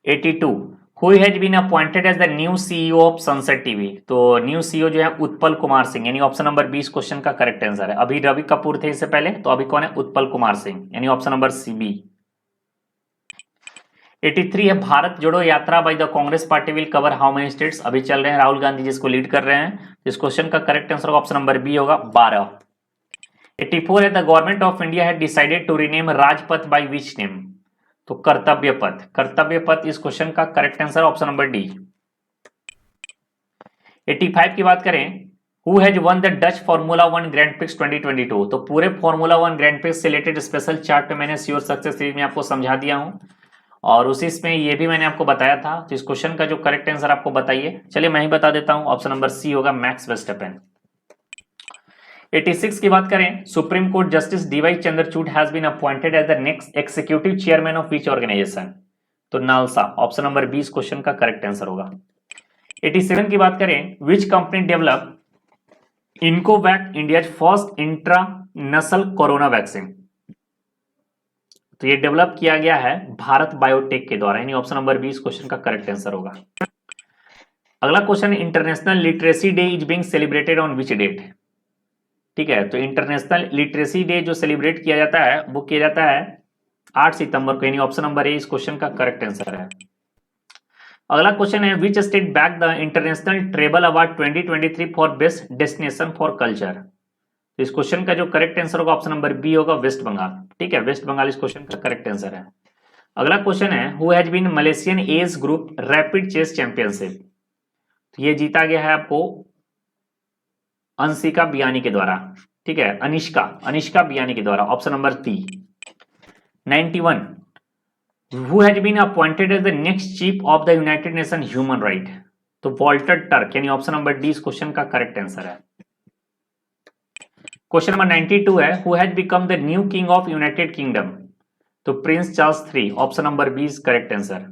82, who has been appointed as the new CEO of sunset TV. तो न्यू सीईओ जो है उत्पल कुमार सिंह, यानी ऑप्शन नंबर 20 क्वेश्चन का करेक्ट आंसर है। अभी रवि कपूर थे इससे पहले, तो अभी कौन है, उत्पल कुमार सिंह, यानी ऑप्शन नंबर सी बी। 83 है, भारत जोड़ो यात्रा by the Congress party will cover how many states. अभी चल रहे हैं, राहुल गांधी जिसको लीड कर रहे हैं। इस क्वेश्चन का correct answer option number B होगा, 12। 84 है, the government of India had decided to rename Rajpath by which name. तो कर्तव्य पथ, कर्तव्य पथ इस क्वेश्चन का correct answer option number D. 85 की बात करें, who has won the Dutch Formula 1 Grand Prix 2022। तो पूरे फार्मूला 1 ग्रैंड प्रिक्स से रिलेटेड स्पेशल चार्ट पे मैंने श्योर सक्सेस सीरीज में आपको समझा दिया हूं, और उसी इसमें ये भी मैंने आपको बताया था। तो इस क्वेश्चन का जो करेक्ट आंसर आपको बताइए, चलिए मैं ही बता देता हूं, ऑप्शन नंबर सी होगा, मैक्स वर्स्टेपेन। 86 की बात करें, Supreme Court Justice D Y Chandrachud has been appointed as the next executive chairman of which organisation. तो नालसा, ऑप्शन नंबर 20 क्वेश्चन का करेक्ट आंसर होगा। 87 की बात करें, which company develop iNCOVACC India first intranasal corona vaccine. तो ये develop किया गया है भारत बायोटेक के द्वारा, यानी ऑप्शन नंबर 20 क्वेश्चन का करेक्ट आंसर होगा। अगला question, international literacy day is being celebrated on which date. ठीक है, तो इंटरनेशनल लिटरेसी डे जो सेलिब्रेट किया जाता है वो किया जाता है 8 सितंबर को, यानी ऑप्शन नंबर ए इस क्वेश्चन का करेक्ट आंसर है। अगला क्वेश्चन है, which state back the international travel award 2023 for best destination for culture. तो इस क्वेश्चन का जो करेक्ट आंसर होगा ऑप्शन नंबर बी होगा, वेस्ट बंगाल। ठीक है, वेस्ट बंगाल इस क्वेश्चन का करेक्ट आंसर है। अगला क्वेश्चन है, who has been Malaysian age group rapid chess championship. तो ये जीता गया है आपको अंशिका बियानी के द्वारा। ठीक है, अनिष्का बियानी के द्वारा, option number C. 91, who has been appointed as the next chief of the United Nation human right. तो वॉल्टर टर्क, यानी ऑप्शन नंबर डी इस क्वेश्चन का करेक्ट आंसर है। क्वेश्चन नंबर 92 है, who has become the new king of United Kingdom. तो prince Charles 3, option number B is correct answer.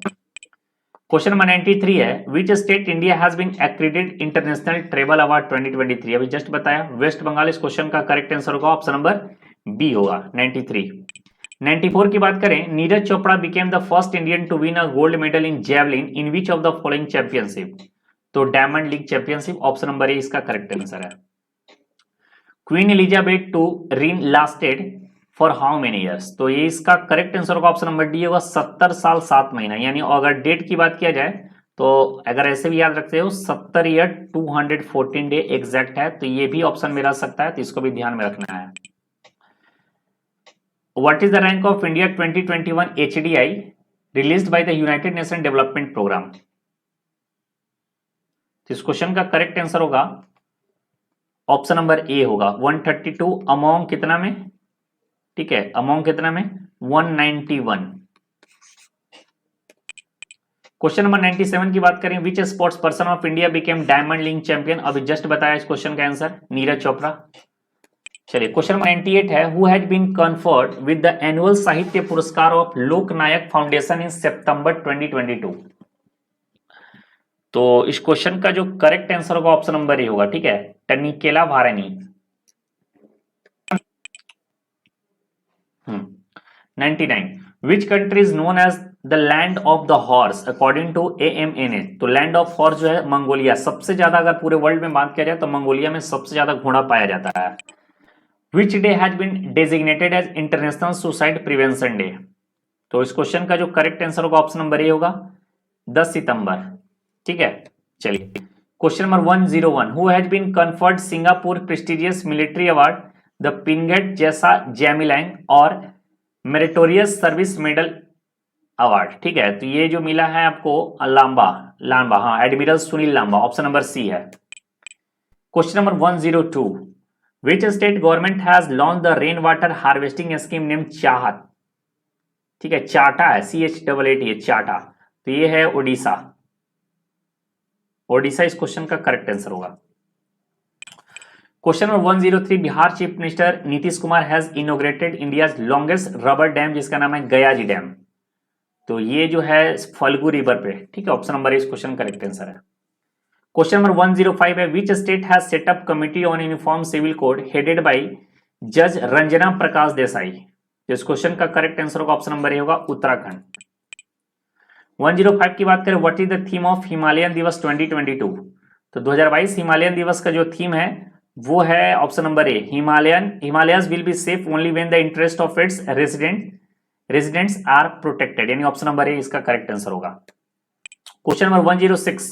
Question number 93 है, which state India has been accredited international travel award 2023। अभी just बताया, वेस्ट बंगाल इस question का correct answer होगा, option number B होगा, 93। 94 की बात करें, Neeraj Chopra became the first Indian to win a gold medal in javelin in which of the following championship. तो Diamond League championship, option number A इसका करेक्ट आंसर है। Queen Elizabeth two reign lasted for how many years. तो ये इसका correct answer होगा, option number D होगा, 70 साल 7 महीना। यानी अगर डेट की बात किया जाए तो अगर ऐसे भी याद रखते हो 70 ईयर 214 डे एग्जैक्ट है, तो ये भी ऑप्शन में रह सकता है, तो इसको भी ध्यान में रखना है। What is the rank of India 2021 HDI released by the United Nation development programme. इस क्वेश्चन का करेक्ट आंसर होगा ऑप्शन नंबर ए होगा, 132 अमोंग कितना में। ठीक है, अमोंग कितना में, 191। क्वेश्चन नंबर 97 की बात करें, विच sports person of India became diamond league champion. अभी जस्ट बताया इस क्वेश्चन का आंसर, नीरज चोपड़ा। चलिए क्वेश्चन नंबर 98 है, who has been conferred with the annual Sahitya Puraskar of Loknayak foundation इन सितंबर 2022। तो इस क्वेश्चन का जो करेक्ट आंसर होगा ऑप्शन नंबर ए होगा। ठीक है, Tanikella Bharani. 99, which country is known as the land of the horse according to AMNA। तो लैंड ऑफ हॉर्स जो है मंगोलिया, सबसे ज्यादा अगर पूरे वर्ल्ड में बात किया जाए तो मंगोलिया में सबसे ज्यादा घोड़ा पाया जाता है। Which day has been designated as international suicide prevention day. तो इस क्वेश्चन का जो करेक्ट आंसर होगा ऑप्शन नंबर ए होगा, 10 सितंबर। ठीक है, चलिए question number 101, who has been conferred Singapore prestigious military award the Pingat Jasa Gemilang और मेरिटोरियस सर्विस मेडल अवार्ड, ठीक है। तो ये जो मिला है आपको लांबा लांबा, हाँ, admiral Sunil Lamba, option number C है। Question number 102, which state government has launch the rain water harvesting scheme name Chahat, ठीक है, चाटा है, CHAAT, चाटा। तो ये है ओडिशा। ओडिशा इस क्वेश्चन का करेक्ट आंसर होगा। Question number 103, Bihar chief minister Nitish Kumar has inaugurated India's longest rubber dam, जिसका नाम है गयाजी डैम। तो ये जो है फल्गु रिवर पे, ठीक है, ऑप्शन नंबर इस क्वेश्चन करेक्ट आंसर है। क्वेश्चन नंबर 105 है, which state has set up committee on uniform civil code headed by जज रंजना प्रकाश देसाई। तो इस क्वेश्चन का करेक्ट आंसर होगा ऑप्शन नंबर ए होगा उत्तराखंड। 105 की बात करें, what is the theme of Himalayan Diwas 2022। तो 2022 हिमालयन दिवस का जो थीम है वो है option number A, Himalayas will be safe only when the interest of its residents are protected, यानी ऑप्शन नंबर ए इसका करेक्ट आंसर होगा। क्वेश्चन नंबर 106,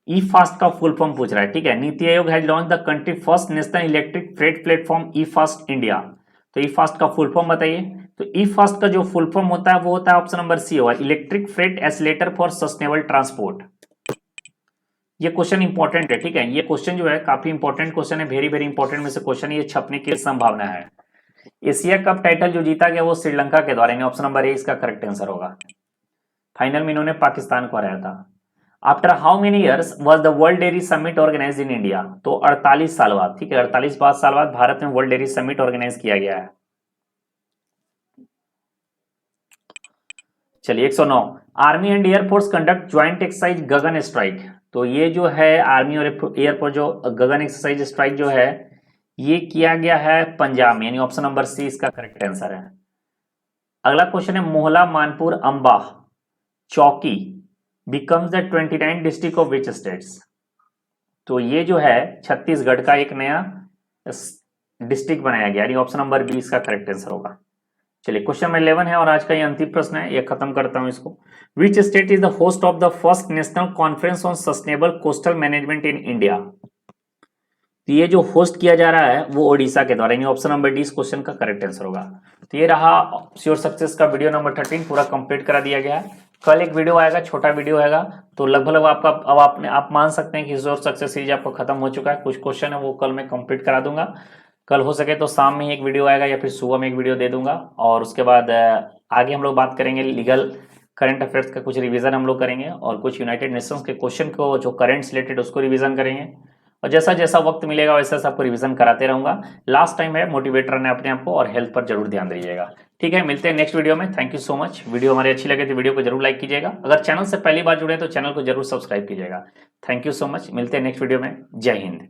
ई फास्ट का फुल फॉर्म पूछ रहा है, ठीक है। NITI Aayog has launch the country first national electric freight platform E fast India. तो ई फास्ट का फुल फॉर्म बताइए। तो ई फास्ट का जो फुल फॉर्म होता है वो होता है ऑप्शन नंबर सी होगा, electric freight oscillator for sustainable transport. ये क्वेश्चन इंपॉर्टेंट है, ठीक है। ये क्वेश्चन जो है काफी इंपॉर्टेंट क्वेश्चन है, वेरी वेरी इंपॉर्टेंट में से क्वेश्चन, ये छपने की संभावना है। एशिया कप टाइटल जो जीता गया वो श्रीलंका के द्वारा, यानी ऑप्शन नंबर ए इसका करेक्ट आंसर होगा। फाइनल में इन्होंने पाकिस्तान को हराया था। After how many years was the world dairy summit organised in India. तो 48 साल बाद, ठीक है, 48 साल बाद भारत में वर्ल्ड डेयरी समिट ऑर्गेनाइज किया गया है। चलिए 109, army and air force conduct joint exercise Gagan strike. तो ये जो है आर्मी और एयरफोर्स जो गगन एक्सरसाइज स्ट्राइक जो है ये किया गया है पंजाब में, यानी ऑप्शन नंबर सी इसका करेक्ट आंसर है। अगला क्वेश्चन है, मोहला मानपुर अंबा चौकी becomes the 29 district of which states. तो ये जो है छत्तीसगढ़ का एक नया डिस्ट्रिक्ट बनाया गया, यानी ऑप्शन नंबर बी इसका करेक्ट आंसर होगा। चलिए क्वेश्चन नंबर 11 है और आज का ये अंतिम प्रश्न है, ये खत्म करता हूं इसको। Which state is the host of the first national conference on sustainable coastal management in India. तो ये जो होस्ट किया जा रहा है वो ओडिशा के द्वारा, यानी ऑप्शन नंबर डी इस क्वेश्चन का करेक्ट आंसर होगा। तो ये रहा श्योर सक्सेस का वीडियो नंबर 13 पूरा कंप्लीट करा दिया गया है। कल एक वीडियो आएगा, छोटा वीडियो आएगा, तो लगभग आपका अब आप मान सकते हैं कि श्योर सक्सेस सीरीज आपको खत्म हो चुका है। कुछ क्वेश्चन है वो कल मैं कंप्लीट करा दूंगा। कल हो सके तो शाम में एक वीडियो आएगा या फिर सुबह में एक वीडियो दे दूंगा। और उसके बाद आगे हम लोग बात करेंगे लीगल करंट अफेयर्स का कुछ रिवीजन हम लोग करेंगे और कुछ यूनाइटेड नेशंस के क्वेश्चन को जो करंट रिलेटेड उसको रिवीजन करेंगे। और जैसा जैसा वक्त मिलेगा वैसा सबको रिवीजन कराते रहूंगा। लास्ट टाइम है, मोटिवेट करना है अपने आप को और हेल्थ पर जरूर ध्यान दीजिएगा। ठीक है, मिलते हैं नेक्स्ट वीडियो में। Thank you so much. Video हमारी अच्छी लगे तो वीडियो को जरूर लाइक कीजिएगा। अगर चैनल से पहली बार जुड़े तो चैनल को जरूर सब्सक्राइब कीजिएगा। Thank you so much. मिलते हैं नेक्स्ट वीडियो में। जय हिंद।